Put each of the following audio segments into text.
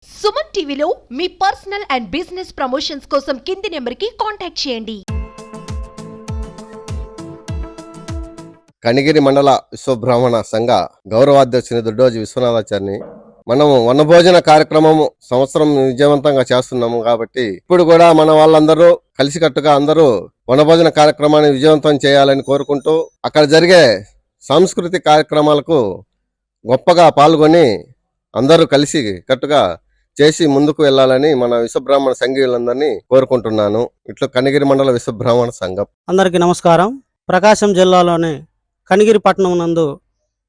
సుమన్ టీవీలో మీ personal and business promotions కోసం కింది నెంబర్కి కాంటాక్ట్ చేయండి. కనిగిరి మండల విశ్వబ్రాహ్మణ సంఘ గౌరవాధ్యక్షుని దొడ్డోజి విశ్వనాథాచార్ని మనము వనభోజన కార్యక్రమము సంవత్సరం విజయవంతంగా చేస్తున్నాము కాబట్టి ఇప్పుడు కూడా మన వాళ్ళందరూ కలిసికట్టుగా అందరూ వనభోజన కార్యక్రమాన్ని విజయవంతం చేయాలని కోరుకుంటూ అక్కడ జరిగే సాంస్కృతిక కార్యక్రమాలకు గొప్పగా పాల్గొని అందరూ కలిసి కట్టుగా చేసి ముందుకు వెళ్లాలని మన విశ్వబ్రాహ్మణ సంఘీయులందరినీ కోరుకుంటున్నాను. ఇట్లా కనిగిరి మండల విశ్వబ్రాహ్మణ సంఘం. అందరికీ నమస్కారం. ప్రకాశం జిల్లాలోని కనిగిరి పట్టణం నందు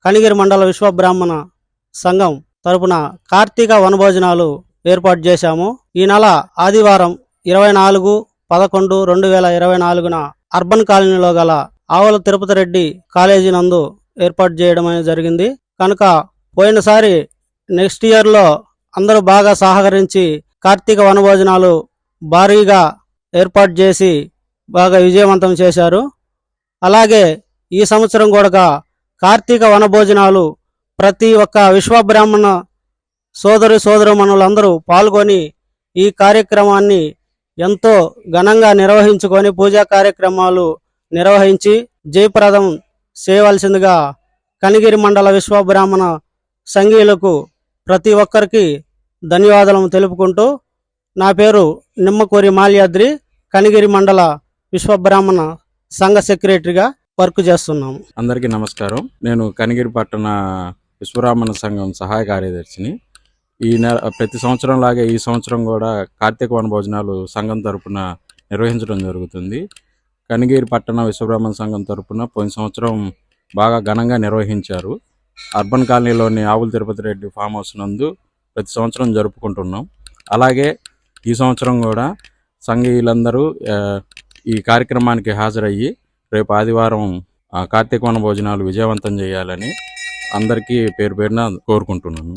కనిగిరి మండల విశ్వబ్రాహ్మణ సంఘం తరపున కార్తీక వనభోజనాలు ఏర్పాటు చేశాము. ఈ నెల ఆదివారం 24/11/2024 అర్బన్ కాలనీలో గల ఆవుల తిరుపతి రెడ్డి కాలేజీ నందు ఏర్పాటు చేయడం జరిగింది. కనుక పోయినసారి నెక్స్ట్ ఇయర్లో అందరూ బాగా సహకరించి కార్తీక వనభోజనాలు భారీగా ఏర్పాటు చేసి బాగా విజయవంతం చేశారు. అలాగే ఈ సంవత్సరం కూడా కార్తీక వనభోజనాలు ప్రతి ఒక్క విశ్వబ్రాహ్మణ సోదరుమణులందరూ పాల్గొని ఈ కార్యక్రమాన్ని ఎంతో ఘనంగా నిర్వహించుకొని పూజా కార్యక్రమాలు నిర్వహించి జయప్రదం చేయవలసిందిగా కనిగిరి మండల విశ్వబ్రాహ్మణ సంఘీయులకు ప్రతి ఒక్కరికి ధన్యవాదాలు తెలుపుకుంటూ, నా పేరు నిమ్మకూరి మాల్యాద్రి, కనిగిరి మండల విశ్వబ్రాహ్మణ సంఘ సెక్రటరీగా వర్క్ చేస్తున్నాము. అందరికీ నమస్కారం. నేను కనిగిరి పట్టణ విశ్వబ్రాహ్మణ సంఘం సహాయ కార్యదర్శిని. ఈ ప్రతి సంవత్సరం లాగే ఈ సంవత్సరం కూడా కార్తీక వనభోజనాలు సంఘం తరపున నిర్వహించడం జరుగుతుంది. కనిగిరి పట్టణ విశ్వబ్రాహ్మణ సంఘం తరపున పోయిన సంవత్సరం బాగా ఘనంగా నిర్వహించారు. అర్బన్ కాలనీలోని ఆవుల తిరుపతి రెడ్డి ఫామ్ హౌస్ నందు ప్రతి సంవత్సరం జరుపుకుంటున్నాం. అలాగే ఈ సంవత్సరం కూడా సంఘీయులందరూ ఈ కార్యక్రమానికి హాజరయ్యి రేపు ఆదివారం కార్తీక వనభోజనాలు విజయవంతం చేయాలని అందరికీ పేరు పేరున కోరుకుంటున్నాను.